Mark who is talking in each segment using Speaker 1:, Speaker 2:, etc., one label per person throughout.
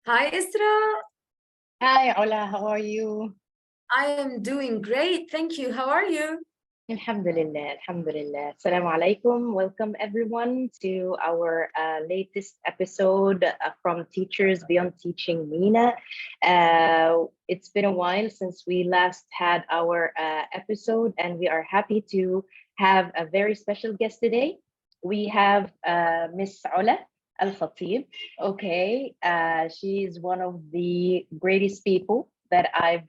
Speaker 1: Hi, Isra.
Speaker 2: Hi, Ola, how are you?
Speaker 1: I am doing great. Thank you. How are you?
Speaker 2: Alhamdulillah, Alhamdulillah. Assalamu alaikum. Welcome everyone to our latest episode from Teachers Beyond Teaching MENA. It's been a while since we last had our episode, and we are happy to have a very special guest today. We have Miss Ola Al Khatib. Okay, she's one of the greatest people that I've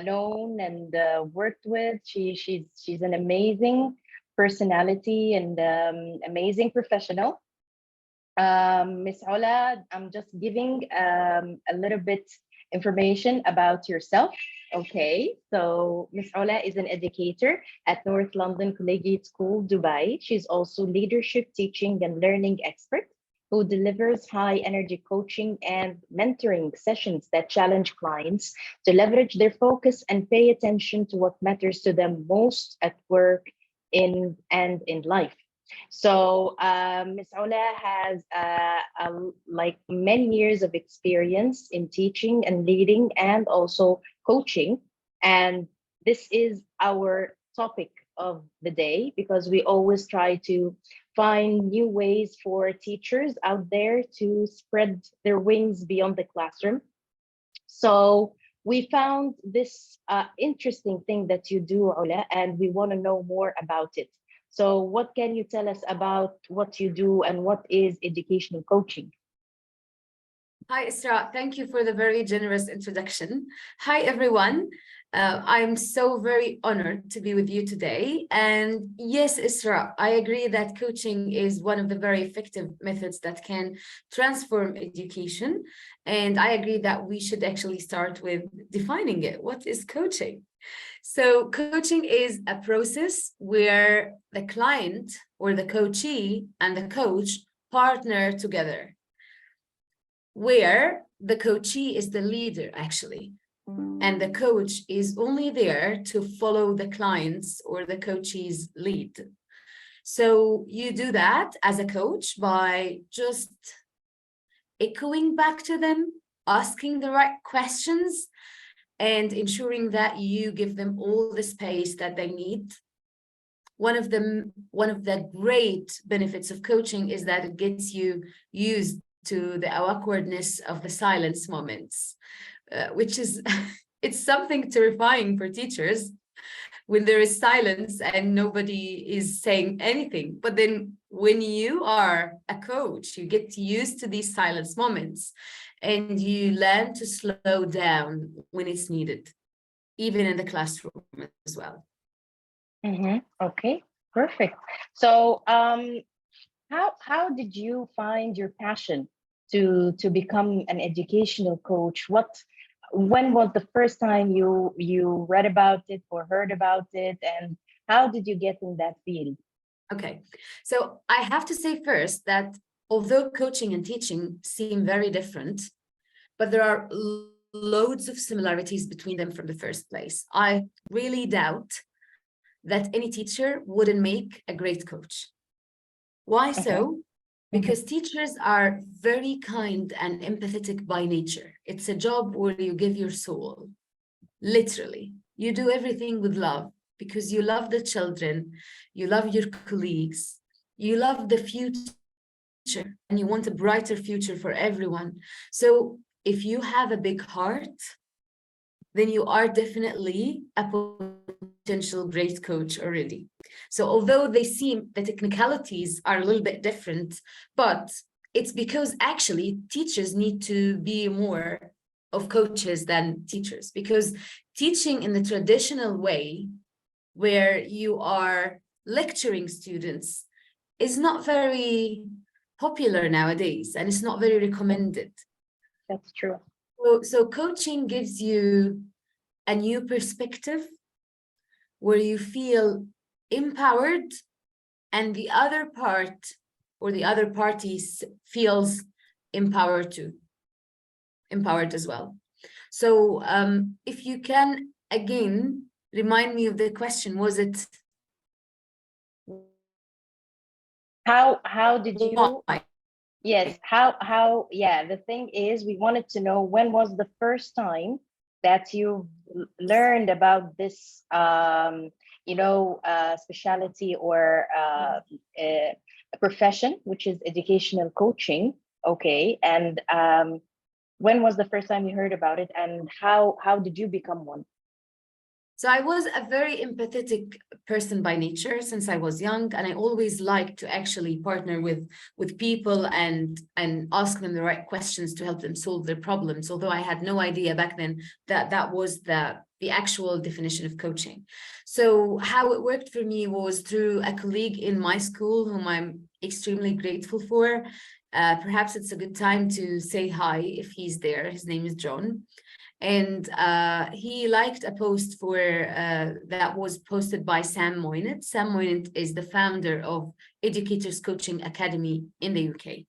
Speaker 2: known and worked with. She's an amazing personality and amazing professional. Miss Ola, I'm just giving a little bit information about yourself. Okay, so Miss Ola is an educator at North London Collegiate School, Dubai. She's also leadership, teaching, and learning expert who delivers high energy coaching and mentoring sessions that challenge clients to leverage their focus and pay attention to what matters to them most at work in life. So Ms. Ola has like many years of experience in teaching and leading and also coaching. And this is our topic of the day because we always try to find new ways for teachers out there to spread their wings beyond the classroom. So we found this interesting thing that you do, Ola, and we want to know more about it. So what can you tell us about what you do and what is educational coaching?
Speaker 1: Hi, Isra. Thank you for the very generous introduction. Hi, everyone. I'm so very honored to be with you today. And yes, Isra, I agree that coaching is one of the very effective methods that can transform education. And I agree that we should actually start with defining it. What is coaching? So, coaching is a process where the client or the coachee and the coach partner together, where the coachee is the leader actually, and the coach is only there to follow the client's or the coachee's lead. So you do that as a coach by just echoing back to them, asking the right questions, and ensuring that you give them all the space that they need. One of the great benefits of coaching is that it gets you used to the awkwardness of the silence moments, which is it's something terrifying for teachers when there is silence and nobody is saying anything. But then when you are a coach, you get used to these silence moments and you learn to slow down when it's needed, even in the classroom as well.
Speaker 2: Okay, perfect. So how did you find your passion to become an educational coach? When was the first time you read about it or heard about it, and how did you get in that field?
Speaker 1: Okay, so I have to say first that although coaching and teaching seem very different, but there are loads of similarities between them from the first place. I really doubt that any teacher wouldn't make a great coach. Why
Speaker 2: Okay.
Speaker 1: so? Because teachers are very kind and empathetic by nature. It's a job where you give your soul, literally. You do everything with love because you love the children, you love your colleagues, you love the future, and you want a brighter future for everyone. So if you have a big heart, then you are definitely a potential great coach already. So although they seem, the technicalities are a little bit different, but it's because actually teachers need to be more of coaches than teachers, because teaching in the traditional way where you are lecturing students is not very popular nowadays and it's not very recommended.
Speaker 2: That's true.
Speaker 1: So coaching gives you a new perspective where you feel empowered and the other part or the other parties feels empowered too, empowered as well. So if you can again remind me of the question, was it
Speaker 2: How did you
Speaker 1: why?
Speaker 2: Yes, yeah, the thing is, we wanted to know when was the first time that you learned about this, specialty or a profession, which is educational coaching. Okay, and when was the first time you heard about it, and how did you become one?
Speaker 1: So I was a very empathetic person by nature since I was young, and I always liked to actually partner with people and ask them the right questions to help them solve their problems. Although I had no idea back then that that was the actual definition of coaching. So how it worked for me was through a colleague in my school whom I'm extremely grateful for. Perhaps it's a good time to say hi if he's there. His name is John. And he liked a post that was posted by Sam Moynett. Sam Moynett is the founder of Educators Coaching Academy in the UK,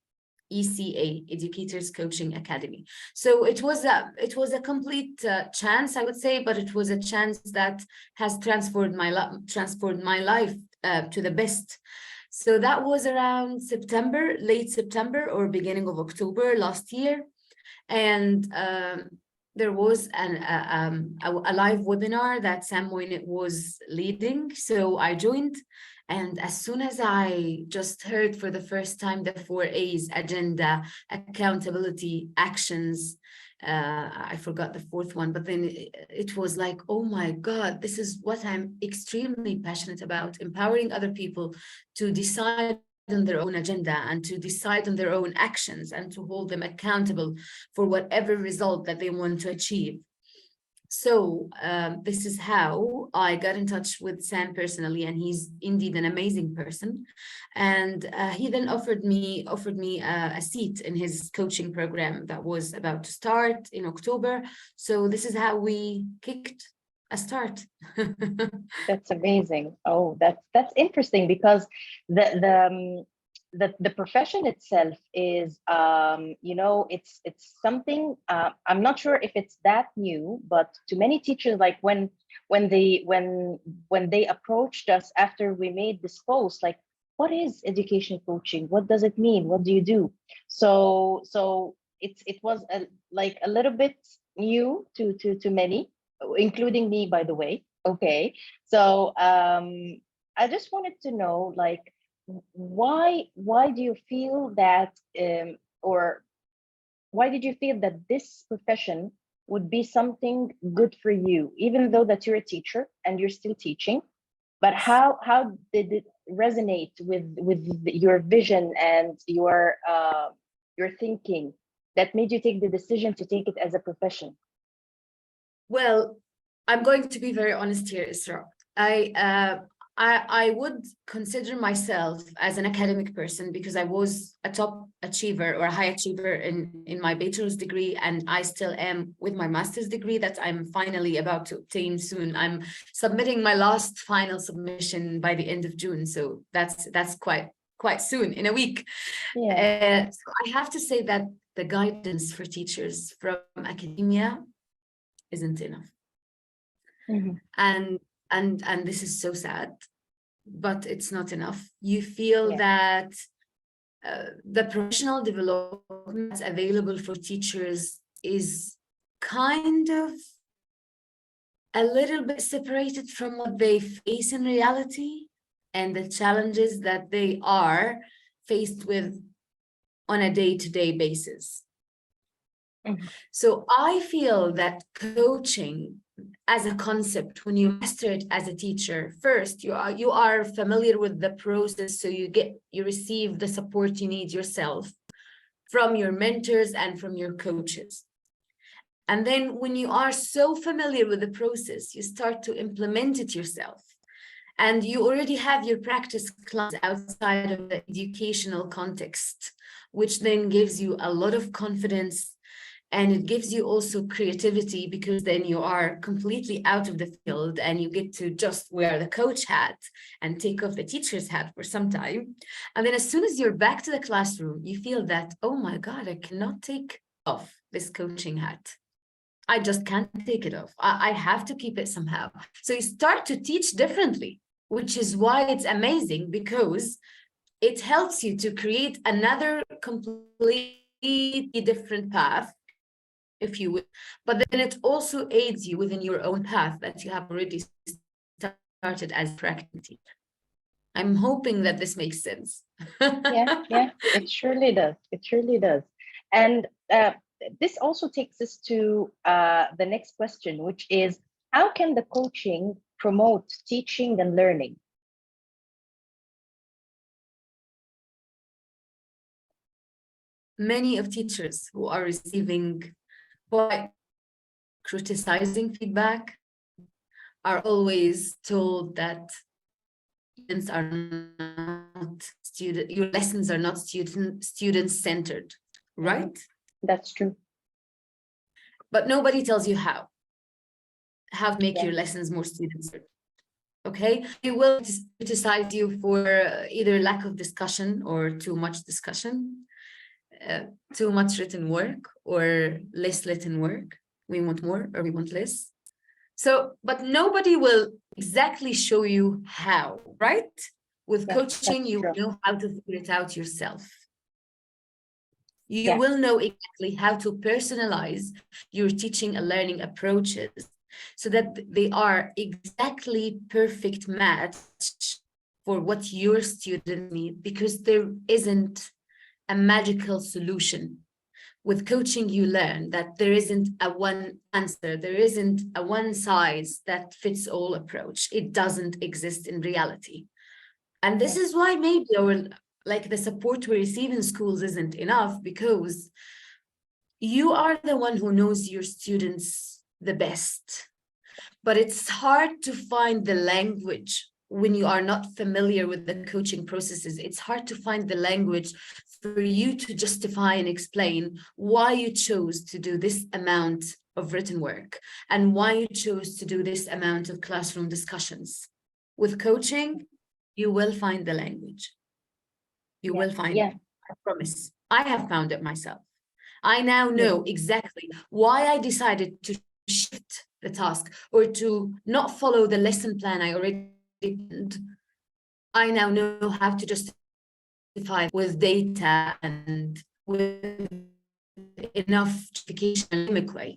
Speaker 1: ECA, Educators Coaching Academy. So it was a complete chance, I would say, but it was a chance that has transformed my life to the best. So that was around September, late September or beginning of October last year. And there was a live webinar that Sam Moynett was leading. So I joined. And as soon as I just heard for the first time the 4A's: agenda, accountability, actions, I forgot the fourth one, but then it was like, oh my God, this is what I'm extremely passionate about, empowering other people to decide on their own agenda and to decide on their own actions and to hold them accountable for whatever result that they want to achieve. So this is how I got in touch with Sam personally, and he's indeed an amazing person. And he then offered me a seat in his coaching program that was about to start in October. So this is how we kicked a start.
Speaker 2: That's amazing. Oh, that's interesting because the profession itself is it's something, I'm not sure if it's that new, but to many teachers, like when they approached us after we made this post, like, what is education coaching? What does it mean? What do you do? So it was like a little bit new to many, including me, by the way. Okay, so I just wanted to know, like, why do you feel that, or why did you feel that this profession would be something good for you, even though that you're a teacher and you're still teaching? But how did it resonate with your vision and your thinking that made you take the decision to take it as a profession?
Speaker 1: Well, I'm going to be very honest here, Isra. I would consider myself as an academic person because I was a top achiever or a high achiever in my bachelor's degree, and I still am with my master's degree that I'm finally about to obtain soon. I'm submitting my last final submission by the end of June, so that's quite soon, in a week.
Speaker 2: Yeah.
Speaker 1: So I have to say that the guidance for teachers from academia isn't enough.
Speaker 2: Mm-hmm.
Speaker 1: And this is so sad, but it's not enough. You feel
Speaker 2: Yeah.
Speaker 1: that the professional development that's available for teachers is kind of a little bit separated from what they face in reality and the challenges that they are faced with on a day-to-day basis.
Speaker 2: Mm-hmm.
Speaker 1: So I feel that coaching as a concept, when you master it as a teacher, first you are familiar with the process, so you receive the support you need yourself from your mentors and from your coaches. And then when you are so familiar with the process, you start to implement it yourself. And you already have your practice class outside of the educational context, which then gives you a lot of confidence. And it gives you also creativity, because then you are completely out of the field and you get to just wear the coach hat and take off the teacher's hat for some time. And then as soon as you're back to the classroom, you feel that, oh my God, I cannot take off this coaching hat. I just can't take it off. I have to keep it somehow. So you start to teach differently, which is why it's amazing, because it helps you to create another completely different path, if you will, but then it also aids you within your own path that you have already started as a practicing teacher. I'm hoping that this makes sense.
Speaker 2: Yeah, it surely does. It surely does. And this also takes us to the next question, which is, how can the coaching promote teaching and learning?
Speaker 1: Many of teachers who are receiving quite criticizing feedback are always told that students are not your lessons are not student centered, right?
Speaker 2: That's true.
Speaker 1: But nobody tells you how to make
Speaker 2: Yeah.
Speaker 1: your lessons more student centered. Okay, they will criticize you for either lack of discussion or too much discussion, too much written work or less written work. We want more or we want less. So, but nobody will exactly show you how, right? With
Speaker 2: Yeah,
Speaker 1: coaching,
Speaker 2: that's
Speaker 1: you
Speaker 2: true.
Speaker 1: know how to figure it out yourself. You
Speaker 2: Yeah.
Speaker 1: will know exactly how to personalize your teaching and learning approaches so that they are exactly perfect match for what your students need, because there isn't a magical solution. With coaching, you learn that there isn't a one answer, there isn't a one size that fits all approach. It doesn't exist in reality. And this is why maybe our like the support we receive in schools isn't enough, because you are the one who knows your students the best. But it's hard to find the language when you are not familiar with the coaching processes. It's hard to find the language for you to justify and explain why you chose to do this amount of written work and why you chose to do this amount of classroom discussions. With coaching, you will find the language. You will find
Speaker 2: Yeah.
Speaker 1: it. I promise. I have found it myself. I now
Speaker 2: Yeah.
Speaker 1: know exactly why I decided to shift the task or to not follow the lesson plan I already did. I now know how to justify with data and with enough justification in a dynamic way.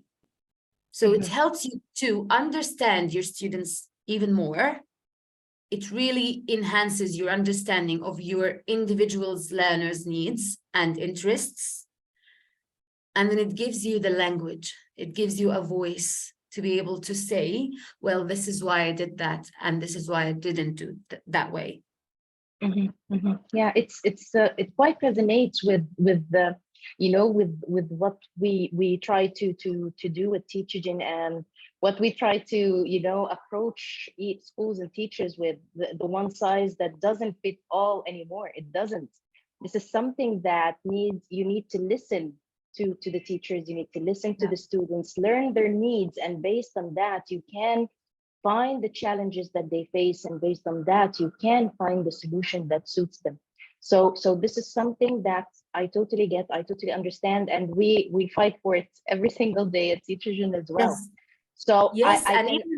Speaker 1: So it helps you to understand your students even more. It really enhances your understanding of your individual's learners' needs and interests. And then it gives you the language, it gives you a voice to be able to say, well, this is why I did that, and this is why I didn't do that way.
Speaker 2: Yeah, it quite resonates with the, with what we try to do with teaching, and what we try to, approach schools and teachers with, the one size that doesn't fit all anymore. It doesn't. This is something that you need to listen to the teachers, you need to listen to
Speaker 1: Yeah.
Speaker 2: the students, learn their needs, and based on that you can find the challenges that they face, and based on that you can find the solution that suits them. So this is something that I totally get, I totally understand, and we fight for it every single day at Teachergen as well.
Speaker 1: Yes.
Speaker 2: So
Speaker 1: Yes,
Speaker 2: I
Speaker 1: and
Speaker 2: can.
Speaker 1: even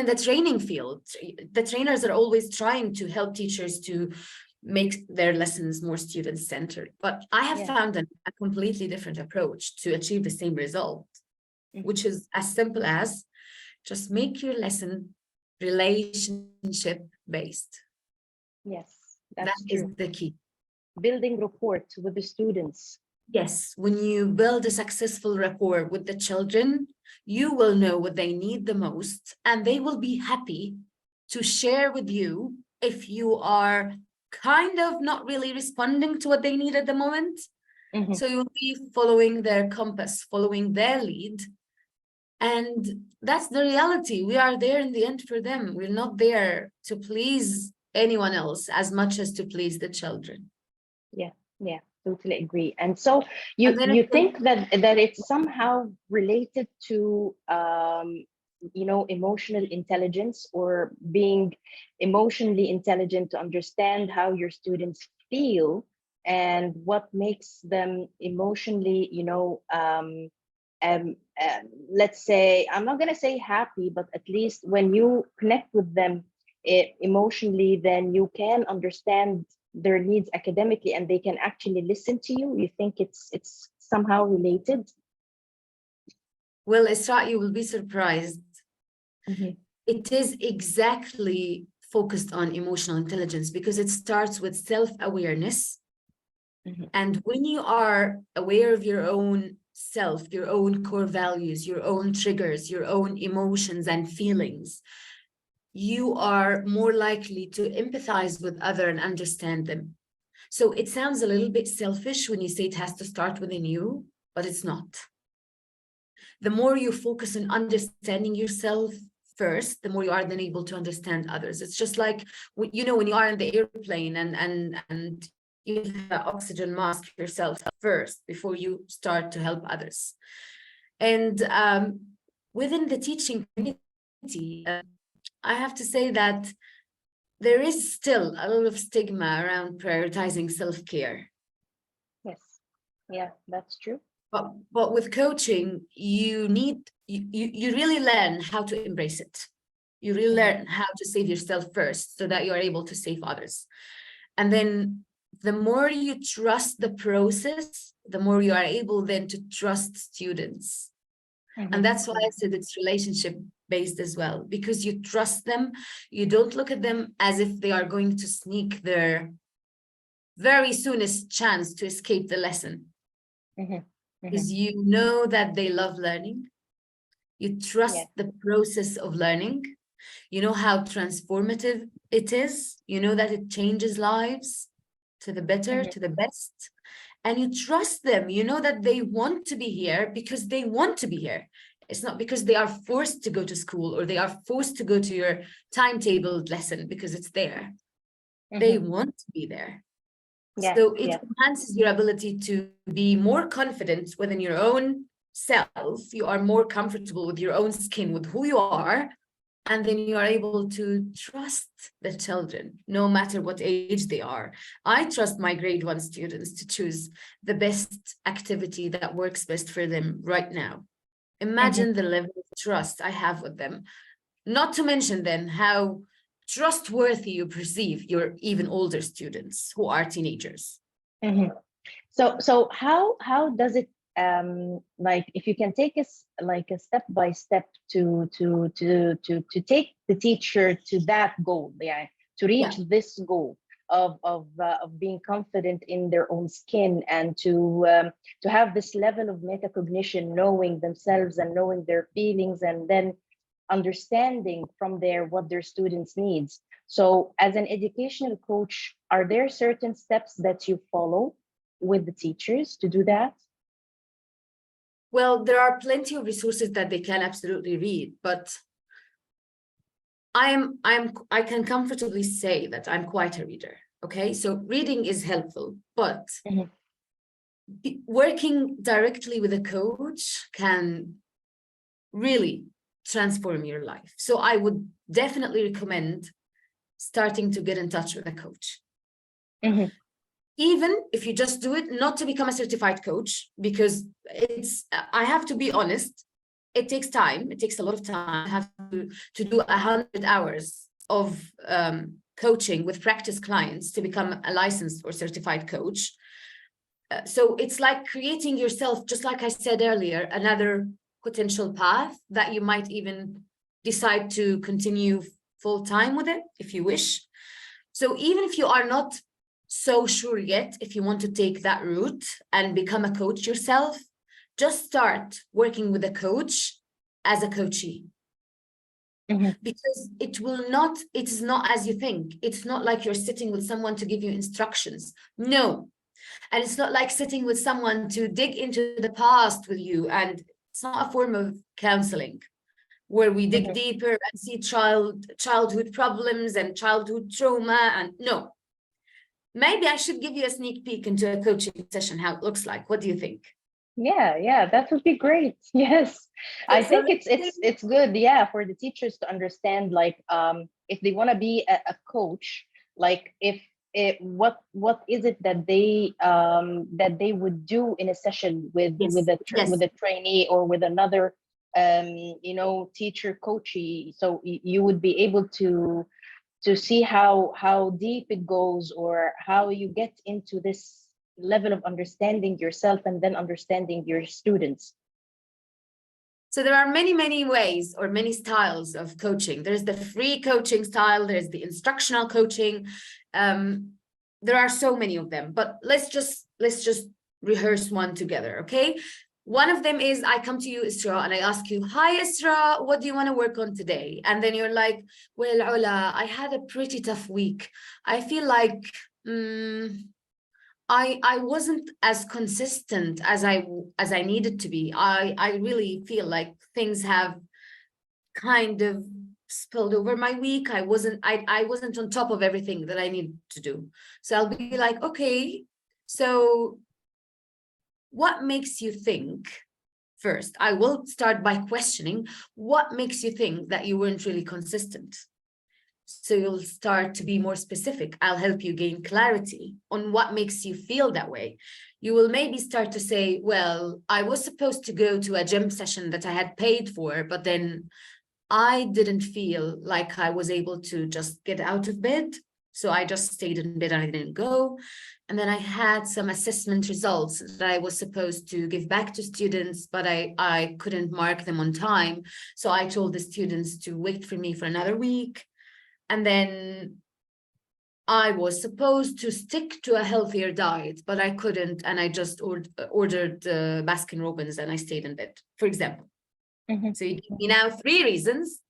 Speaker 1: in the training field, the trainers are always trying to help teachers to make their lessons more student-centered. But I have
Speaker 2: Yeah.
Speaker 1: found a completely different approach to achieve the same result, which is as simple as just make your lesson relationship-based.
Speaker 2: Yes,
Speaker 1: That
Speaker 2: that's
Speaker 1: is
Speaker 2: true.
Speaker 1: the key.
Speaker 2: Building rapport with the students.
Speaker 1: Yes, when you build a successful rapport with the children, you will know what they need the most, and they will be happy to share with you if you are kind of not really responding to what they need at the moment. So you'll be following their compass, following their lead. And that's the reality. We are there in the end for them. We're not there to please anyone else as much as to please the children.
Speaker 2: Yeah, totally agree. And so
Speaker 1: And then
Speaker 2: you think that it's somehow related to emotional intelligence, or being emotionally intelligent to understand how your students feel and what makes them emotionally, um, let's say, I'm not going to say happy, but at least when you connect with them, emotionally, then you can understand their needs academically and they can actually listen to you? You think it's somehow related?
Speaker 1: Well, Isra, you will be surprised.
Speaker 2: Mhm,
Speaker 1: It is exactly focused on emotional intelligence because it starts with self-awareness.
Speaker 2: mhm,
Speaker 1: And when you are aware of your own self, your own core values, your own triggers, your own emotions and feelings, you are more likely to empathize with other and understand them. So it sounds a little bit selfish when you say it has to start within you, but it's not. The more you focus on understanding yourself first, the more you are then able to understand others. It's just like, you know, when you are in the airplane and you have an oxygen mask yourself first before you start to help others. And within the teaching community, I have to say that there is still a lot of stigma around prioritizing self-care.
Speaker 2: yes, yeah, that's true.
Speaker 1: But with coaching, you really learn how to embrace it. You really
Speaker 2: Mhm,
Speaker 1: learn how to save yourself first so that you are able to save others. And then the more you trust the process, the more you are able then to trust students. And
Speaker 2: mhm,
Speaker 1: that's why I said it's relationship based as well, because you trust them. You don't look at them as if they are going to sneak their very soonest chance to escape the lesson,
Speaker 2: mhm, mhm.
Speaker 1: because you know that they love learning. You
Speaker 2: Yeah.
Speaker 1: trust the process of learning. You know how transformative it is. You know that it changes lives to the better,
Speaker 2: Mhm,
Speaker 1: to the best. And you trust them. You know that they want to be here because they want to be here. It's not because they are forced to go to school or they are forced to go to your timetabled lesson because it's there. They
Speaker 2: mhm.
Speaker 1: want to be there.
Speaker 2: Yeah,
Speaker 1: So it
Speaker 2: yeah.
Speaker 1: enhances your ability to be more confident within your own self. You are more comfortable with your own skin, with who you are. And then you are able to trust the children, no matter what age they are. I trust my grade one students to choose the best activity that works best for them right now.
Speaker 2: Mhm.
Speaker 1: Imagine the level of trust I have with them. Not to mention then how trustworthy you perceive your even older students who are teenagers.
Speaker 2: Mhm. So how does it, like, if you can take us like a step by step to take the teacher to that goal, yeah, to reach
Speaker 1: Yeah.
Speaker 2: this goal of being confident in their own skin, and to have this level of metacognition, knowing themselves and knowing their feelings, and then understanding from there what their students needs. So as an educational coach, are there certain steps that you follow with the teachers to do that?
Speaker 1: Well, there are plenty of resources that they can absolutely read, but I can comfortably say that I'm quite a reader. Okay, so reading is helpful, but
Speaker 2: Mhm,
Speaker 1: working directly with a coach can really transform your life. So I would definitely recommend starting to get in touch with a coach.
Speaker 2: mhm,
Speaker 1: Even if you just do it not to become a certified coach, because I have to be honest, it takes time, it takes a lot of time. I have to do 100 hours of coaching with practice clients to become a licensed or certified coach. So it's like creating yourself, just like I said earlier, another potential path that you might even decide to continue full time with it if you wish. So even if you are not so sure yet, if you want to take that route and become a coach yourself, just start working with a coach as a coachee,
Speaker 2: mhm,
Speaker 1: because it is not as you think. It's not like you're sitting with someone to give you instructions. No. And it's not like sitting with someone to dig into the past with you. And it's not a form of counseling where we dig
Speaker 2: mhm.
Speaker 1: deeper and see childhood problems and childhood trauma. And no, maybe I should give you a sneak peek into a coaching session, how it looks like. What do you think?
Speaker 2: Yeah, yeah, that would be great. Yes. I
Speaker 1: So
Speaker 2: think
Speaker 1: let's say,
Speaker 2: it's good, yeah, for the teachers to understand, like, if they want to be a coach, like, if it, what is it that they would do in a session
Speaker 1: yes,
Speaker 2: with
Speaker 1: yes,
Speaker 2: a trainee or with another teacher coachee, so you would be able to see how deep it goes, or how you get into this level of understanding yourself and then understanding your students?
Speaker 1: So there are many, many ways or many styles of coaching. There's the free coaching style, there's the instructional coaching. There are so many of them, but let's just rehearse one together, okay? One of them is I come to you, Isra, and I ask you, hi, Isra, what do you want to work on today? And then you're like, well, Ola, I had a pretty tough week. I feel like I wasn't as consistent as I needed to be. I really feel like things have kind of spilled over my week. I wasn't on top of everything that I need to do. So I'll be like, okay, so what makes you think? First, I will start by questioning what makes you think that you weren't really consistent. So you'll start to be more specific. I'll help you gain clarity on what makes you feel that way. You will maybe start to say, well, I was supposed to go to a gym session that I had paid for, but then I didn't feel like I was able to just get out of bed. So I just stayed in bed and I didn't go. And then I had some assessment results that I was supposed to give back to students, but I couldn't mark them on time. So I told the students to wait for me for another week. And then I was supposed to stick to a healthier diet, but I couldn't. And I just ordered Baskin Robbins and I stayed in bed, for example. So you give me now 3 reasons,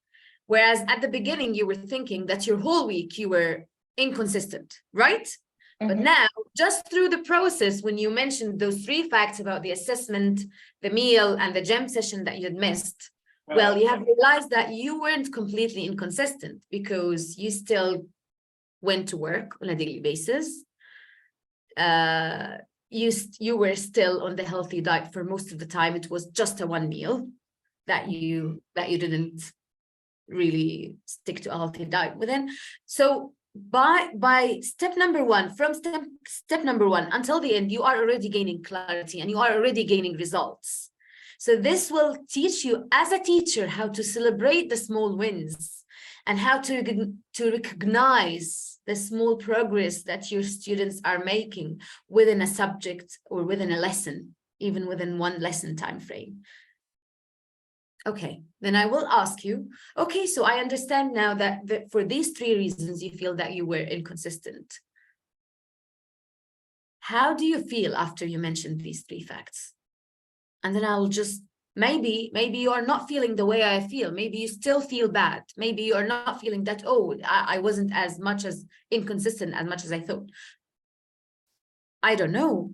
Speaker 1: whereas at the beginning you were thinking that your whole week you were inconsistent, right? But now, just through the process, when you mentioned those 3 facts about the assessment, the meal, and the gym session that you'd missed, well, you have realized that you weren't completely inconsistent because you still went to work on a daily basis. You were still on the healthy diet for most of the time. It was just a one meal that you didn't really stick to a healthy diet within. So by step number 1, from step number 1 until the end, you are already gaining clarity and you are already gaining results. So this will teach you as a teacher how to celebrate the small wins and how to recognize the small progress that your students are making within a subject or within a lesson, even within one lesson time frame. Okay, then I will ask you, okay, so I understand now that for these 3 reasons you feel that you were inconsistent. How do you feel after you mentioned these 3 facts? And then I'll just, maybe you are not feeling the way I feel. Maybe you still feel bad. Maybe you are not feeling that, oh, I wasn't as much as inconsistent as much as I thought. I don't know.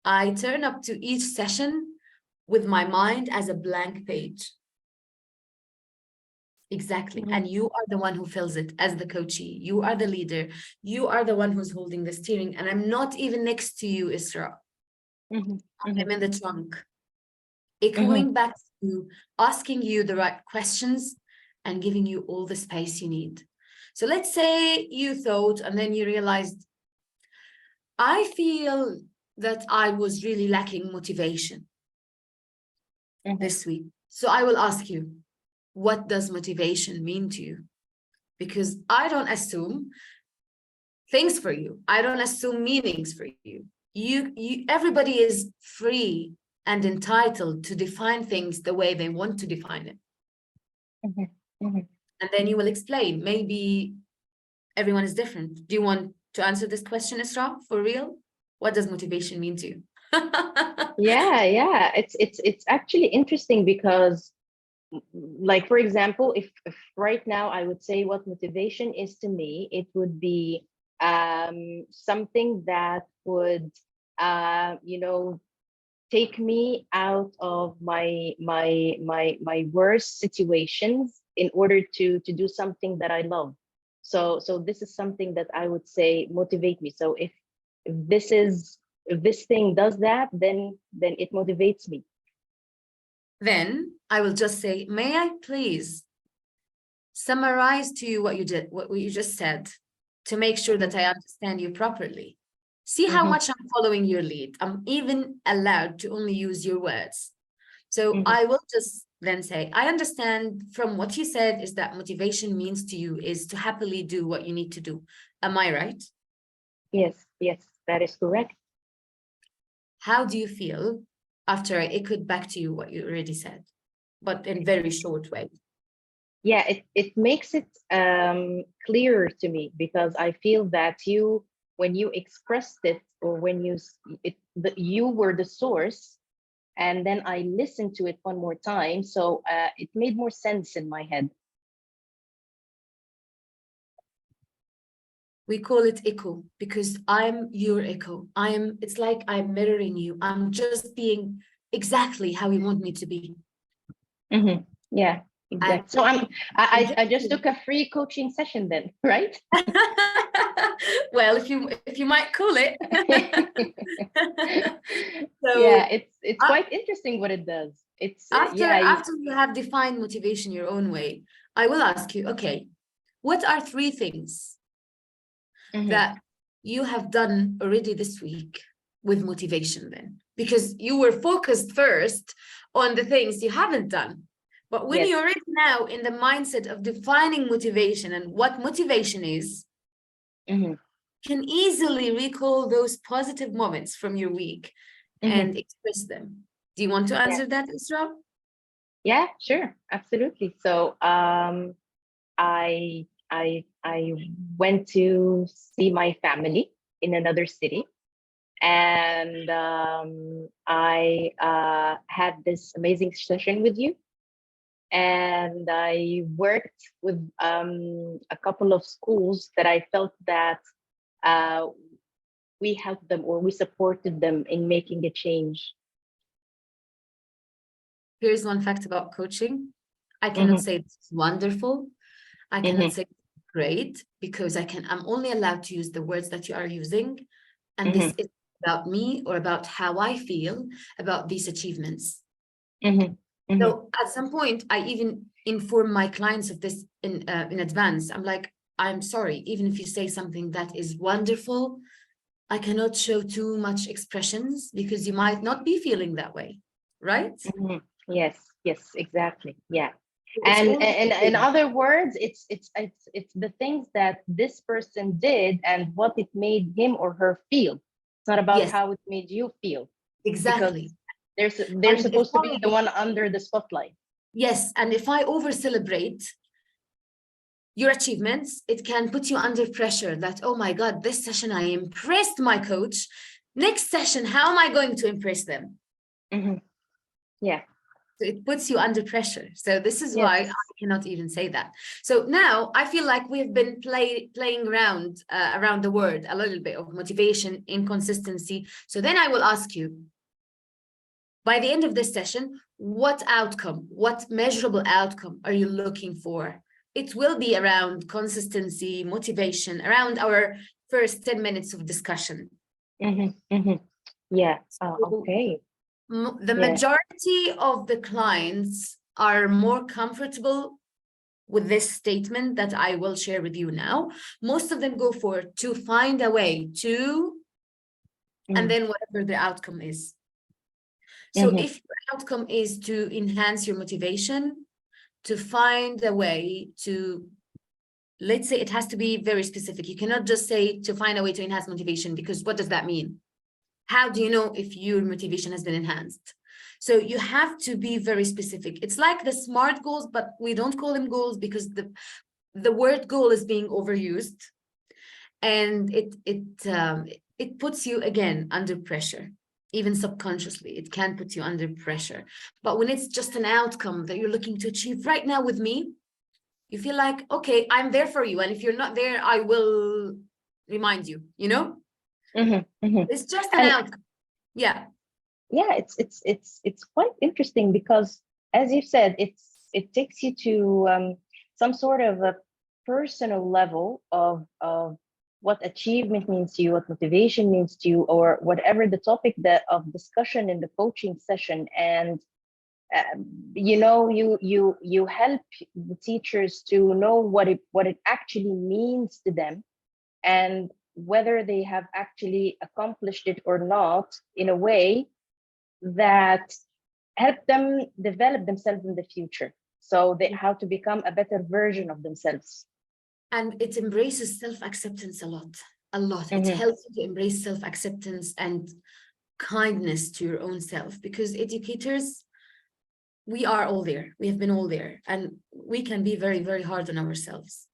Speaker 1: I turn up to each session with my mind as a blank page. Exactly. And you are the one who fills it as the coachee. You are the leader. You are the one who's holding the steering. And I'm not even next to you, Isra. I'm in the trunk. Echoing back to you, asking you the right questions and giving you all the space you need. So let's say you thought, and then you realized, I feel that I was really lacking motivation this week. So I will ask you, what does motivation mean to you? Because I don't assume things for you. I don't assume meanings for you. Everybody is free and entitled to define things the way they want to define it. And then you will explain. Maybe everyone is different. Do you want to answer this question, Isra, for real? What does motivation mean to you?
Speaker 2: Yeah. It's actually interesting because, like, for example, if right now I would say what motivation is to me, it would be something that would take me out of my worst situations in order to do something that I love. So this is something that I would say motivate me. So if this thing does that, then it motivates me.
Speaker 1: Then I will just say, may I please summarize to you what you just said, to make sure that I understand you properly. See how much I'm following your lead. I'm even allowed to only use your words. So I will just then say, I understand from what you said is that motivation means to you is to happily do what you need to do. Am I right?
Speaker 2: Yes, yes, that is correct.
Speaker 1: How do you feel after I echoed back to you what you already said, but in very short way?
Speaker 2: Yeah, it makes it clearer to me, because I feel that you, when you expressed it, or when you were the source, and then I listened to it one more time, so it made more sense in my head.
Speaker 1: We call it echo because I'm your echo. It's like I'm mirroring you. I'm just being exactly how you want me to be.
Speaker 2: Mm-hmm. Yeah,
Speaker 1: And
Speaker 2: exactly. So I just took a free coaching session then, right?
Speaker 1: well, if you might call it.
Speaker 2: Yeah,
Speaker 1: So
Speaker 2: it's quite interesting what it does. It's
Speaker 1: after you have defined motivation your own way, I will ask you, okay, what are 3 things
Speaker 2: Mhm.
Speaker 1: that you have done already this week with motivation then? Because you were focused first on the things you haven't done. But when
Speaker 2: Yes.
Speaker 1: you're already now in the mindset of defining motivation and what motivation is,
Speaker 2: Mm-hmm.
Speaker 1: can easily recall those positive moments from your week
Speaker 2: Mm-hmm.
Speaker 1: and express them. Do you want to
Speaker 2: Yeah.
Speaker 1: answer that, Isra?
Speaker 2: Yeah, sure, absolutely. So I went to see my family in another city, and I had this amazing session with you, and I worked with a couple of schools that I felt that uh, we helped them, or we supported them in making a change.
Speaker 1: Here's one fact about coaching. I cannot
Speaker 2: Mm-hmm.
Speaker 1: say this is wonderful. I cannot
Speaker 2: Mm-hmm.
Speaker 1: say great because I'm only allowed to use the words that you are using. And
Speaker 2: Mm-hmm.
Speaker 1: this is about me or about how I feel about these achievements.
Speaker 2: Mm-hmm. Mm-hmm.
Speaker 1: So at some point, I even inform my clients of this in advance. I'm like, I'm sorry, even if you say something that is wonderful, I cannot show too much expressions because you might not be feeling that way, right?
Speaker 2: Mhm. Yes, yes, exactly. Yeah.
Speaker 1: It's
Speaker 2: And
Speaker 1: all
Speaker 2: in other words, it's the things that this person did and what it made him or her feel. It's not about
Speaker 1: yes,
Speaker 2: how it made you feel, because
Speaker 1: exactly.
Speaker 2: they're
Speaker 1: And if
Speaker 2: supposed to be
Speaker 1: I
Speaker 2: the one under the spotlight.
Speaker 1: yes, and if I over celebrate your achievements, it can put you under pressure that, oh my God, this session I impressed my coach. Next session, how am I going to impress them?
Speaker 2: Mhm. Yeah.
Speaker 1: So it puts you under pressure. So this is why I
Speaker 2: Yes.
Speaker 1: cannot even say that. So now I feel like we've been playing around the word a little bit of motivation, inconsistency. So then I will ask you, by the end of this session, what outcome, what measurable outcome are you looking for? It will be around consistency, motivation, around our first 10 minutes of discussion.
Speaker 2: Hmm. Hmm. Yeah.
Speaker 1: So
Speaker 2: Okay.
Speaker 1: the
Speaker 2: Yeah.
Speaker 1: majority of the clients are more comfortable with this statement that I will share with you now. Most of them go for to find a way to, and
Speaker 2: Mm-hmm.
Speaker 1: then whatever the outcome is. So
Speaker 2: Mm-hmm.
Speaker 1: if your outcome is to enhance your motivation, to find a way to, let's say it has to be very specific. You cannot just say to find a way to enhance motivation, because what does that mean? How do you know if your motivation has been enhanced? So you have to be very specific. It's like the SMART goals, but we don't call them goals because the word goal is being overused, and it puts you again under pressure. Even subconsciously it can put you under pressure. But when it's just an outcome that you're looking to achieve right now with me, you feel like, okay, I'm there for you, and if you're not there, I will remind you,
Speaker 2: Hmm. Hmm.
Speaker 1: it's just an
Speaker 2: And
Speaker 1: outcome. Yeah.
Speaker 2: yeah, it's quite interesting, because as you said, it takes you to some sort of a personal level of what achievement means to you, what motivation means to you, or whatever the topic that of discussion in the coaching session. And you help the teachers to know what it actually means to them, and whether they have actually accomplished it or not, in a way that help them develop themselves in the future. So they how to become a better version of themselves.
Speaker 1: And it embraces self-acceptance a lot, a lot. It
Speaker 2: Mm-hmm.
Speaker 1: helps you to embrace self-acceptance and kindness to your own self, because educators, we are all there. We have been all there, and we can be very, very hard on ourselves.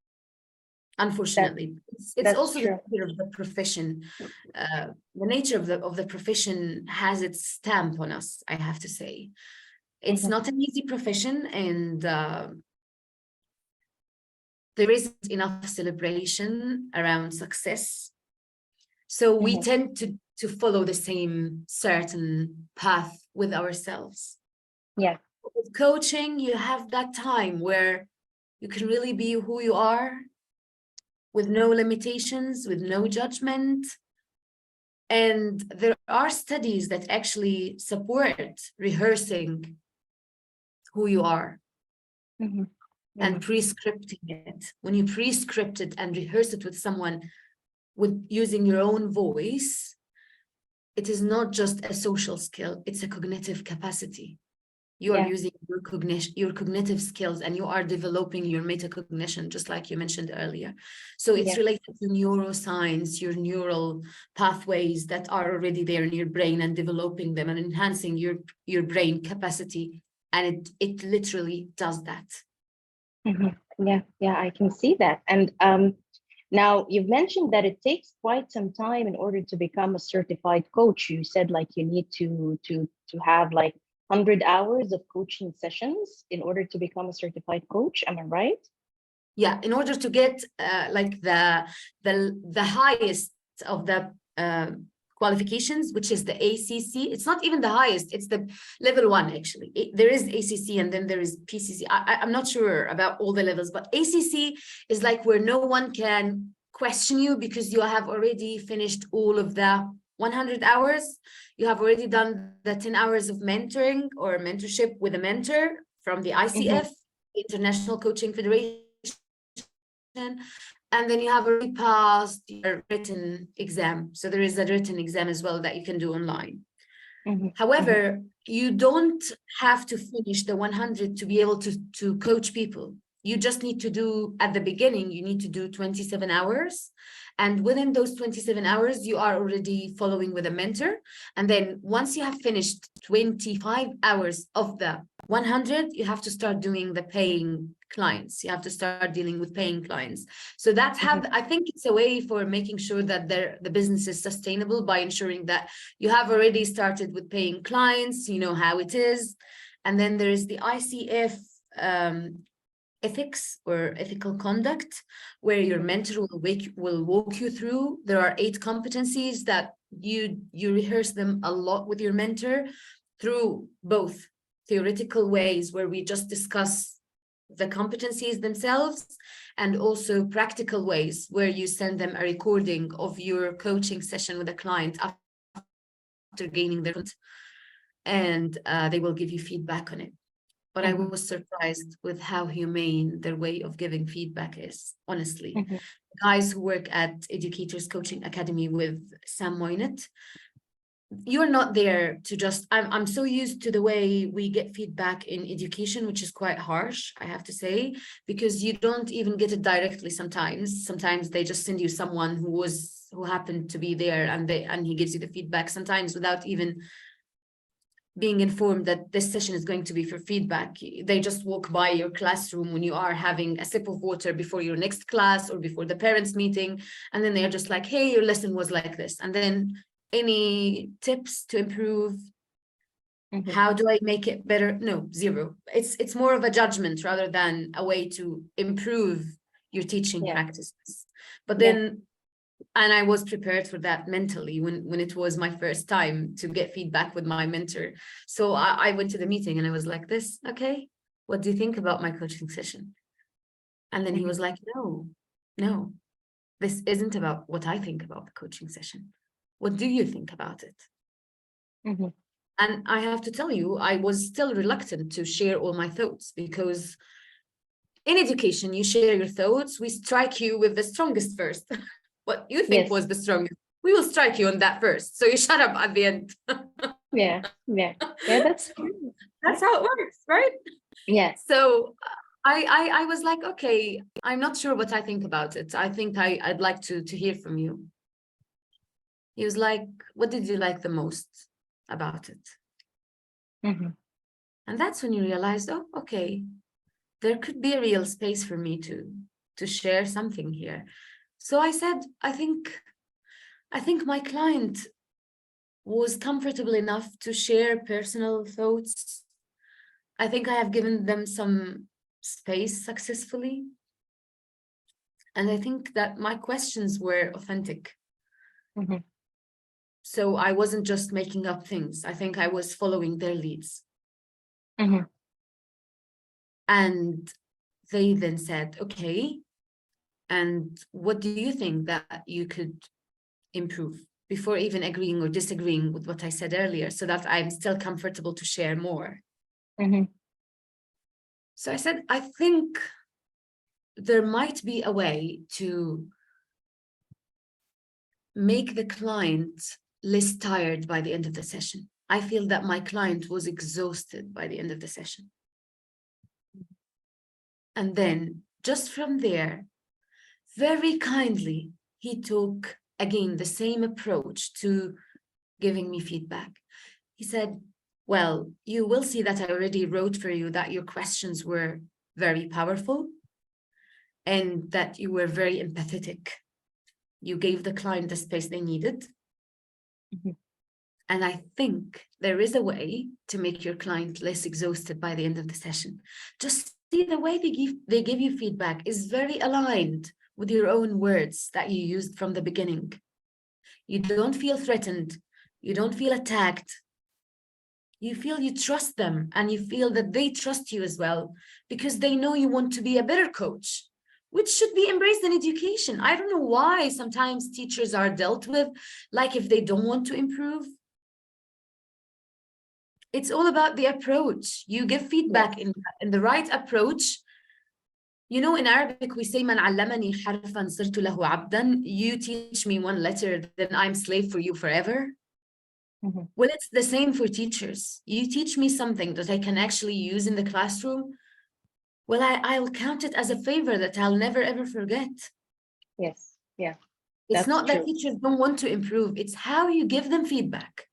Speaker 2: That
Speaker 1: Unfortunately, it's
Speaker 2: that's
Speaker 1: also the
Speaker 2: true.
Speaker 1: nature of the profession. The nature of the profession has its stamp on us, I have to say. It's
Speaker 2: Mm-hmm.
Speaker 1: not an easy profession, and there isn't enough celebration around success. So we
Speaker 2: Mm-hmm.
Speaker 1: tend to follow the same certain path with ourselves.
Speaker 2: Yeah.
Speaker 1: With coaching, you have that time where you can really be who you are, with no limitations, with no judgment. And there are studies that actually support rehearsing who you are
Speaker 2: Mm-hmm.
Speaker 1: and
Speaker 2: Mm-hmm.
Speaker 1: pre-scripting it. When you pre-script it and rehearse it with someone, with using your own voice, it is not just a social skill, it's a cognitive capacity. You are
Speaker 2: Yeah.
Speaker 1: using your cognitive skills, and you are developing your metacognition, just like you mentioned earlier. So it's
Speaker 2: Yeah.
Speaker 1: related to neuroscience, your neural pathways that are already there in your brain, and developing them and enhancing your brain capacity. And it literally does that.
Speaker 2: Mm-hmm. Yeah. Yeah. I can see that. And now you've mentioned that it takes quite some time in order to become a certified coach. You said like you need to have like 100 hours of coaching sessions in order to become a certified coach. Am I right?
Speaker 1: Yeah, in order to get like the highest of the qualifications, which is the ACC. It's not even the highest, it's the level 1 actually. There is ACC and then there is PCC. I'm not sure about all the levels, but ACC is like where no one can question you, because you have already finished all of the 100 hours. You have already done the 10 hours of mentoring or mentorship with a mentor from the
Speaker 2: Mm-hmm.
Speaker 1: ICF, International Coaching Federation. And then you have already passed your written exam. So there is a written exam as well that you can do online.
Speaker 2: Mm-hmm.
Speaker 1: However, you don't have to finish the 100 to be able to coach people. You just need to do, at the beginning, you need to do 27 hours. And within those 27 hours, you are already following with a mentor. And then once you have finished 25 hours of the 100, you have to start doing the paying clients. You have to start dealing with paying clients. So that's how,
Speaker 2: Mm-hmm.
Speaker 1: I think it's a way for making sure that the business is sustainable, by ensuring that you have already started with paying clients, you know how it is. And then there is the ICF ethics or ethical conduct, where your mentor will walk you through. There are 8 competencies that you rehearse them a lot with your mentor, through both theoretical ways where we just discuss the competencies themselves, and also practical ways where you send them a recording of your coaching session with a client after gaining their, and they will give you feedback on it. But I
Speaker 2: Mm-hmm.
Speaker 1: was surprised with how humane their way of giving feedback is, honestly.
Speaker 2: Mm-hmm.
Speaker 1: Guys who work at Educators Coaching Academy with Sam Moynett, you're not there to just, I'm so used to the way we get feedback in education, which is quite harsh, I have to say, because you don't even get it directly sometimes. Sometimes they just send you someone who happened to be there, and he gives you the feedback, sometimes without even being informed that this session is going to be for feedback. They just walk by your classroom when you are having a sip of water before your next class or before the parents meeting. And then they're just like, hey, your lesson was like this. And then any tips to improve?
Speaker 2: Mm-hmm.
Speaker 1: How do I make it better? No, zero. It's more of a judgment rather than a way to improve your teaching
Speaker 2: Yeah.
Speaker 1: practices. But
Speaker 2: Yeah.
Speaker 1: then, and I was prepared for that mentally when it was my first time to get feedback with my mentor. So I went to the meeting and I was like this, okay, what do you think about my coaching session? And then he
Speaker 2: Mm-hmm.
Speaker 1: was like, no, this isn't about what I think about the coaching session. What do you think about it?
Speaker 2: Mm-hmm.
Speaker 1: And I have to tell you, I was still reluctant to share all my thoughts, because in education, you share your thoughts, we strike you with the strongest first. What you think
Speaker 2: Yes.
Speaker 1: was the strongest, we will strike you on that first. So you shut up at the end.
Speaker 2: Yeah. Yeah. Yeah. That's true.
Speaker 1: That's how it works, right?
Speaker 2: Yes.
Speaker 1: So I was like, okay, I'm not sure what I think about it. I think I'd like to hear from you. He was like, what did you like the most about it?
Speaker 2: Mm-hmm.
Speaker 1: And that's when you realized, oh, okay, there could be a real space for me to share something here. So I said, I think my client was comfortable enough to share personal thoughts. I think I have given them some space successfully. And I think that my questions were authentic.
Speaker 2: Mm-hmm.
Speaker 1: So I wasn't just making up things. I think I was following their leads.
Speaker 2: Mm-hmm.
Speaker 1: And they then said, okay, and what do you think that you could improve, before even agreeing or disagreeing with what I said earlier, so that I'm still comfortable to share more.
Speaker 2: Mm-hmm.
Speaker 1: So I said, I think there might be a way to make the client less tired by the end of the session. I feel that my client was exhausted by the end of the session. And then just from there, very kindly, he took again the same approach to giving me feedback. He said, well, you will see that I already wrote for you that your questions were very powerful and that you were very empathetic. You gave the client the space they needed.
Speaker 2: Mm-hmm.
Speaker 1: And I think there is a way to make your client less exhausted by the end of the session. Just see the way they give you feedback is very aligned with your own words that you used from the beginning. You don't feel threatened. You don't feel attacked. You feel you trust them, and you feel that they trust you as well, because they know you want to be a better coach, which should be embraced in education. I don't know why sometimes teachers are dealt with like if they don't want to improve. It's all about the approach. You give feedback in the right approach. You know, in Arabic, we say, Man allamani harfan sirtu lahu abdan. You teach me one letter, then I'm slave for you forever.
Speaker 2: Mm-hmm.
Speaker 1: Well, it's the same for teachers. You teach me something that I can actually use in the classroom. Well, I'll count it as a favor that I'll never, ever forget.
Speaker 2: Yes. Yeah.
Speaker 1: It's
Speaker 2: That's
Speaker 1: not that
Speaker 2: true.
Speaker 1: teachers don't want to improve. It's how you give them feedback.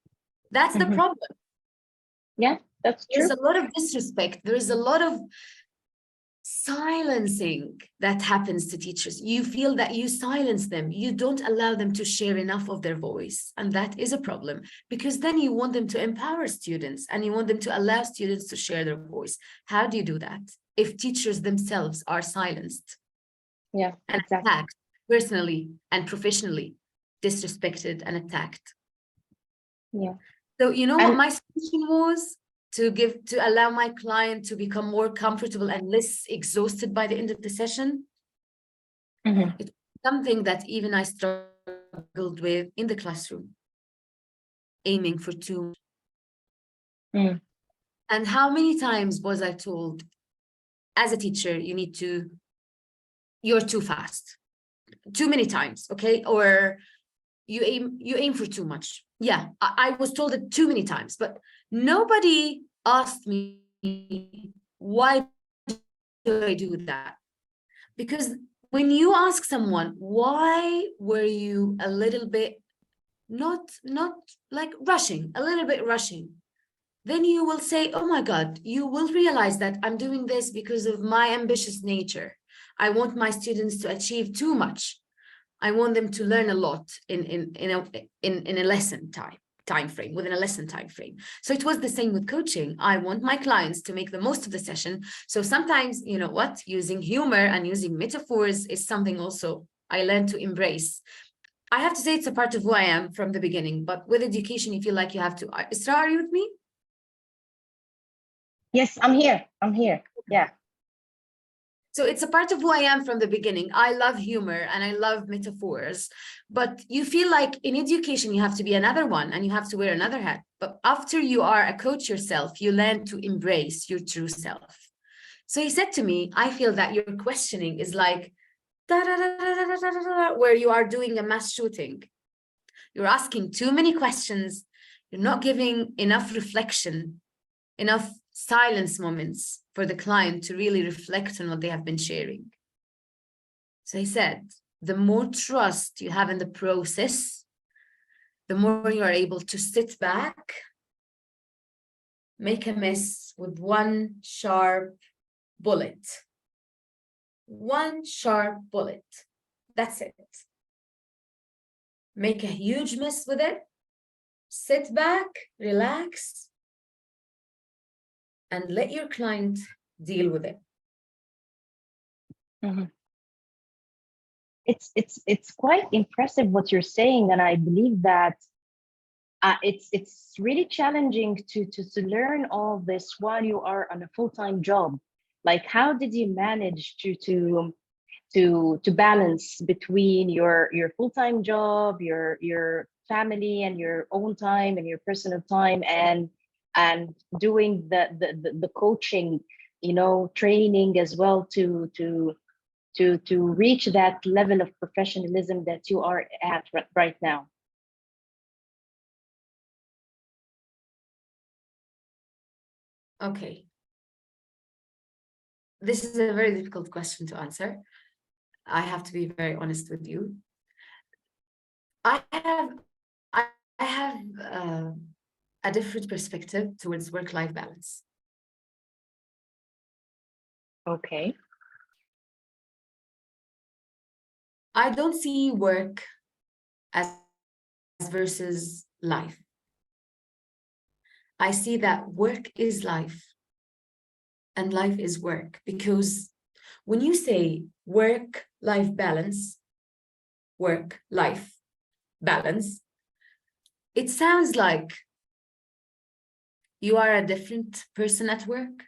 Speaker 1: That's the
Speaker 2: Mm-hmm.
Speaker 1: problem.
Speaker 2: Yeah, that's true.
Speaker 1: There's a lot of disrespect. There's a lot of silencing that happens to teachers. You feel that you silence them. You don't allow them to share enough of their voice. And that is a problem, because then you want them to empower students and you want them to allow students to share their voice. How do you do that if teachers themselves are silenced?
Speaker 2: Yeah,
Speaker 1: And
Speaker 2: exactly.
Speaker 1: attacked personally and professionally, disrespected and attacked?
Speaker 2: Yeah.
Speaker 1: So you know what
Speaker 2: And
Speaker 1: my solution was? To allow my client to become more comfortable and less exhausted by the end of the session.
Speaker 2: mm-hmm.
Speaker 1: It's something that even I struggled with in the classroom, aiming for too.
Speaker 2: Mm.
Speaker 1: And how many times was I told, as a teacher, you're too fast, too many times, okay? Or you aim for too much. Yeah, I was told it too many times, but nobody asked me, why do I do that? Because when you ask someone, why were you a little bit not like rushing, a little bit rushing, then you will say, oh my God, you will realize that I'm doing this because of my ambitious nature. I want my students to achieve too much. I want them to learn a lot in a lesson time frame, within a lesson time frame. So it was the same with coaching. I want my clients to make the most of the session. So sometimes, you know what, using humor and using metaphors is something also I learned to embrace. I have to say it's a part of who I am from the beginning, but with education, you feel like you have to. Isra, are you with me?
Speaker 2: Yes, I'm here. I'm here. Yeah.
Speaker 1: So it's a part of who I am from the beginning. I love humor and I love metaphors, but you feel like in education, you have to be another one and you have to wear another hat. But after you are a coach yourself, you learn to embrace your true self. So he said to me, I feel that your questioning is like, where you are doing a mass shooting. You're asking too many questions. You're not giving enough reflection, enough silence moments for the client to really reflect on what they have been sharing. So I said, the more trust you have in the process, the more you are able to sit back, make a mess with one sharp bullet. One sharp bullet. That's it. Make a huge mess with it, sit back, relax, and let your client deal with it.
Speaker 2: Mm-hmm. It's quite impressive what you're saying, and I believe that it's really challenging to learn all this while you are on a full-time job. Like, how did you manage to balance between your full-time job, your family, and your own time and your personal time, and doing the coaching, training as well to reach that level of professionalism that you are at right now?
Speaker 1: Okay. This is a very difficult question to answer. I have to be very honest with you. I have a different perspective towards work-life balance.
Speaker 2: Okay.
Speaker 1: I don't see work as versus life. I see that work is life and life is work, because when you say work-life balance, it sounds like you are a different person at work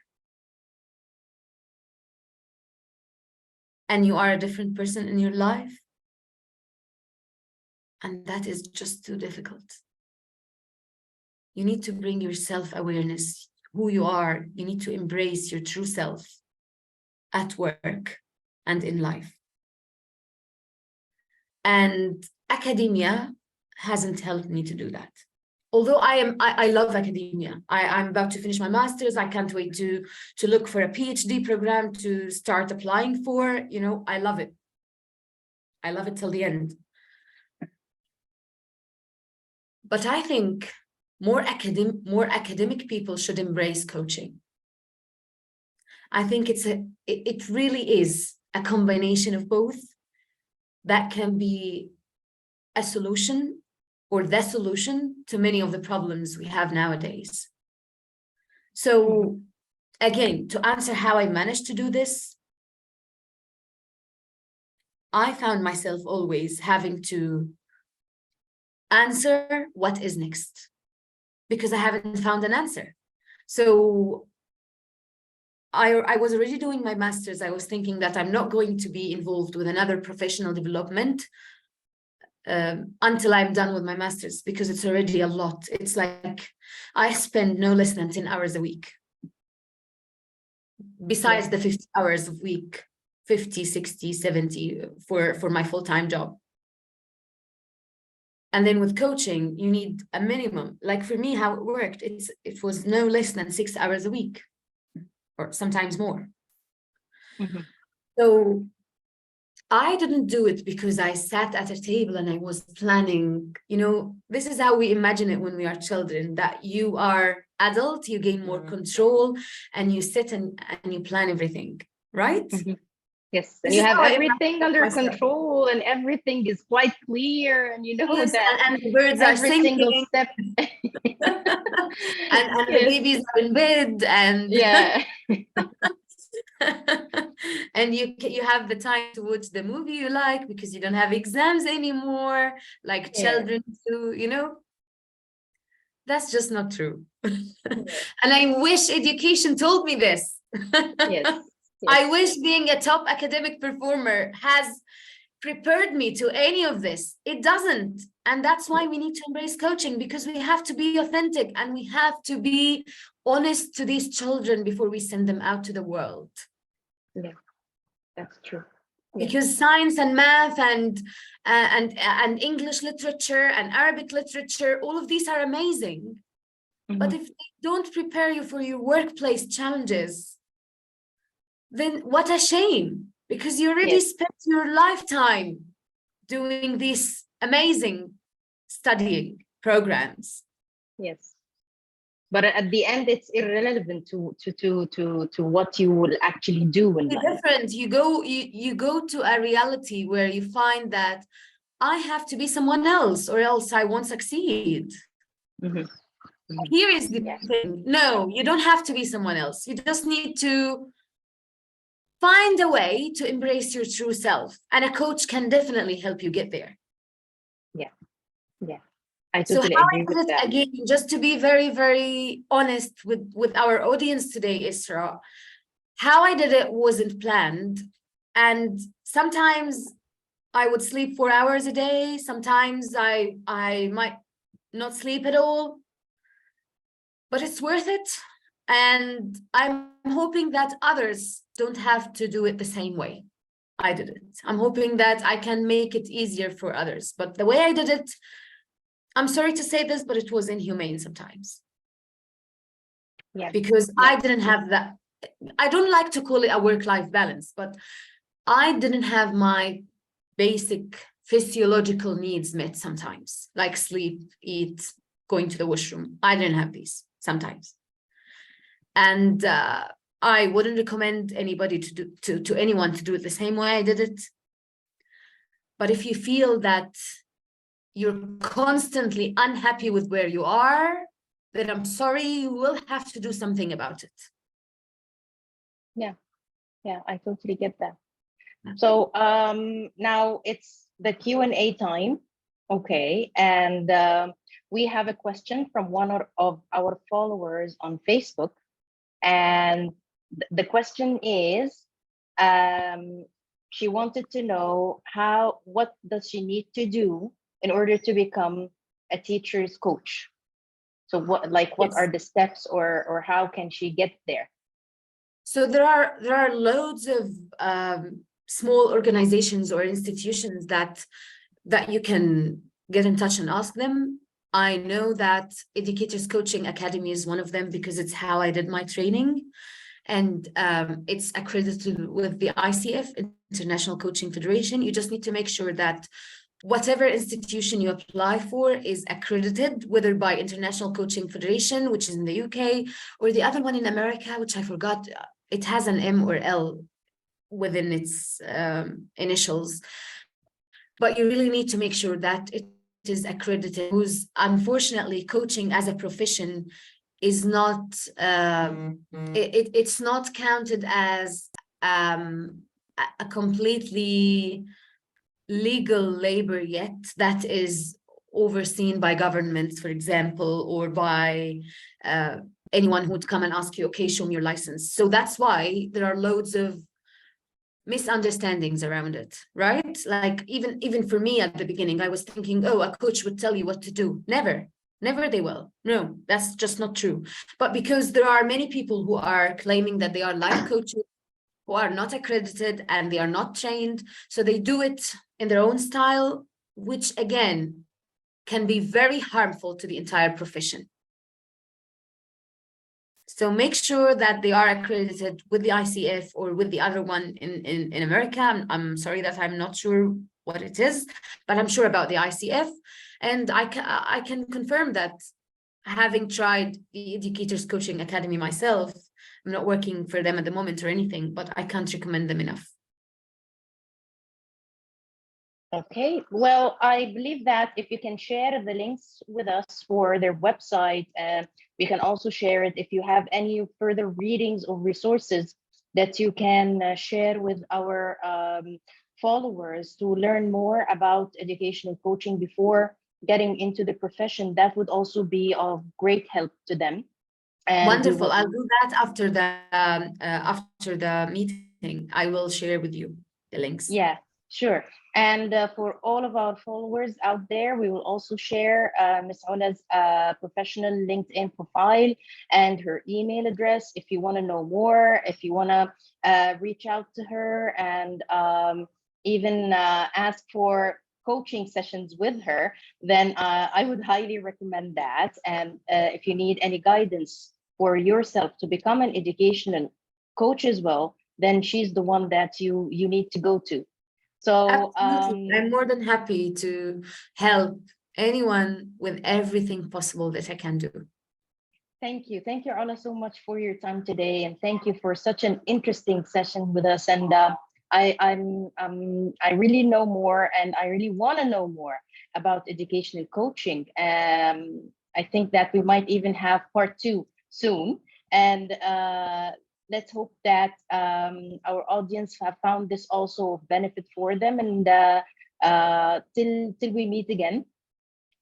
Speaker 1: and you are a different person in your life. And that is just too difficult. You need to bring your self-awareness, who you are. You need to embrace your true self at work and in life. And academia hasn't helped me to do that. Although I love academia. I'm about to finish my master's. I can't wait to look for a PhD program to start applying for. I love it. I love it till the end. But I think more academic people should embrace coaching. I think it really is a combination of both that can be a solution or the solution to many of the problems we have nowadays. So again, to answer how I managed to do this, I found myself always having to answer what is next, because I haven't found an answer. So I was already doing my master's. I was thinking that I'm not going to be involved with another professional development until I'm done with my master's, because it's already a lot. It's like I spend no less than 10 hours a week, besides the 50 hours a week, 50, 60, 70 for my full-time job. And then with coaching, you need a minimum. Like for me, how it worked, it was no less than 6 hours a week, or sometimes more. So I didn't do it because I sat at a table and I was planning. This is how we imagine it when we are children, that you are adult, you gain more control, and you sit and you plan everything, right?
Speaker 2: Yes, and you have everything under control, and everything is quite clear, and
Speaker 1: yes,
Speaker 2: that
Speaker 1: and the birds are
Speaker 2: every
Speaker 1: singing.
Speaker 2: single step,
Speaker 1: and the babies are in bed, and and you have the time to watch the movie you like, because you don't have exams anymore like children do. That's just not true. And I wish education told me this.
Speaker 2: Yes.
Speaker 1: I wish being a top academic performer has prepared me to any of this. It doesn't. And that's why we need to embrace coaching, because we have to be authentic and we have to be honest to these children before we send them out to the world.
Speaker 2: Yeah, that's true.
Speaker 1: Because science and math and English literature and Arabic literature, all of these are amazing. But if they don't prepare you for your workplace challenges, then what a shame, because you already
Speaker 2: Yes.
Speaker 1: spent your lifetime doing these amazing studying programs.
Speaker 2: Yes. But at the end, it's irrelevant to what you will actually do in life.
Speaker 1: Different. You go to a reality where you find that I have to be someone else or else I won't succeed.
Speaker 2: Mhm. Mhm.
Speaker 1: Here is the
Speaker 2: Yeah.
Speaker 1: thing. No, you don't have to be someone else. You just need to find a way to embrace your true self. And a coach can definitely help you get there.
Speaker 2: Yeah. Yeah. I
Speaker 1: So how
Speaker 2: totally
Speaker 1: I
Speaker 2: agree
Speaker 1: did
Speaker 2: with
Speaker 1: it,
Speaker 2: that.
Speaker 1: again, just to be very, very honest with our audience today, Isra, how I did it wasn't planned. And sometimes I would sleep 4 hours a day. Sometimes I might not sleep at all, but it's worth it. And I'm hoping that others don't have to do it the same way I did it. I'm hoping that I can make it easier for others. But the way I did it, I'm sorry to say this, but it was inhumane sometimes.
Speaker 2: Yeah.
Speaker 1: Because
Speaker 2: Yeah.
Speaker 1: I didn't have that. I don't like to call it a work-life balance, but I didn't have my basic physiological needs met sometimes, like sleep, eat, going to the washroom. I didn't have these sometimes. And I wouldn't recommend anybody to anyone to do it the same way I did it. But if you feel that you're constantly unhappy with where you are, then I'm sorry, you will have to do something about it.
Speaker 2: Yeah. Yeah. I totally get that. So now it's the Q&A time. Okay. And we have a question from one of our followers on Facebook. And the question is, she wanted to know what does she need to do in order to become a teacher's coach? So what are
Speaker 1: Yes.
Speaker 2: the steps, or how can she get there?
Speaker 1: So there are loads of small organizations or institutions that you can get in touch and ask them. I know that Educators Coaching Academy is one of them because it's how I did my training. And it's accredited with the ICF, International Coaching Federation. You just need to make sure that whatever institution you apply for is accredited, whether by International Coaching Federation, which is in the UK, or the other one in America, which I forgot. It has an M or L within its initials. But you really need to make sure that it is accredited. Who's unfortunately coaching as a profession is not it's not counted as a completely legal labor yet that is overseen by governments, for example, or by anyone who would come and ask you, okay, show me your license. So that's why there are loads of misunderstandings around it, right? Like even for me at the beginning, I was thinking, oh, a coach would tell you what to do. Never they will. No, that's just not true. But because there are many people who are claiming that they are life coaches who are not accredited and they are not trained, so they do it in their own style, which again can be very harmful to the entire profession. So make sure that they are accredited with the ICF or with the other one in America. I'm sorry that I'm not sure what it is, but I'm sure about the ICF. And I can confirm that, having tried the Educators Coaching Academy myself, I'm not working for them at the moment or anything, but I can't recommend them enough.
Speaker 2: Okay, well, I believe that if you can share the links with us for their website, we can also share it if you have any further readings or resources that you can share with our followers to learn more about educational coaching before getting into the profession. That would also be of great help to them. And
Speaker 1: wonderful. I'll do that after the meeting. I will share with you the links.
Speaker 2: Yeah, sure. And for all of our followers out there, we will also share Ms. Ola's professional LinkedIn profile and her email address if you want to know more, if you want to reach out to her and even ask for coaching sessions with her, then I would highly recommend that. And if you need any guidance for yourself to become an educational coach as well, then she's the one that you need to go to. So
Speaker 1: Absolutely. I'm more than happy to help anyone with everything possible that I can do.
Speaker 2: thank you. Thank you, Ola, so much for your time today. And thank you for such an interesting session with us. And I really know more, and I really want to know more about educational coaching. I think that we might even have part 2 soon. And let's hope that our audience have found this also of benefit for them. And till we meet again,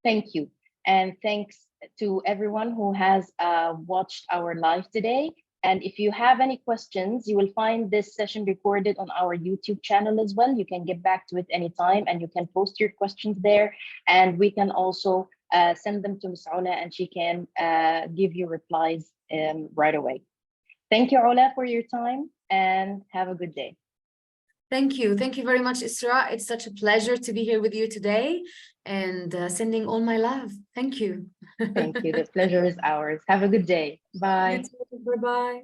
Speaker 2: thank you. And thanks to everyone who has watched our live today. And if you have any questions, you will find this session recorded on our YouTube channel as well. You can get back to it anytime, and you can post your questions there. And we can also send them to Ms. Ola, and she can give you replies right away. Thank you, Ola, for your time, and have a good day.
Speaker 1: Thank you. Thank you very much, Isra. It's such a pleasure to be here with you today, and sending all my love. Thank you.
Speaker 2: Thank you. The pleasure is ours. Have a good day. Bye.
Speaker 1: You too. Bye-bye.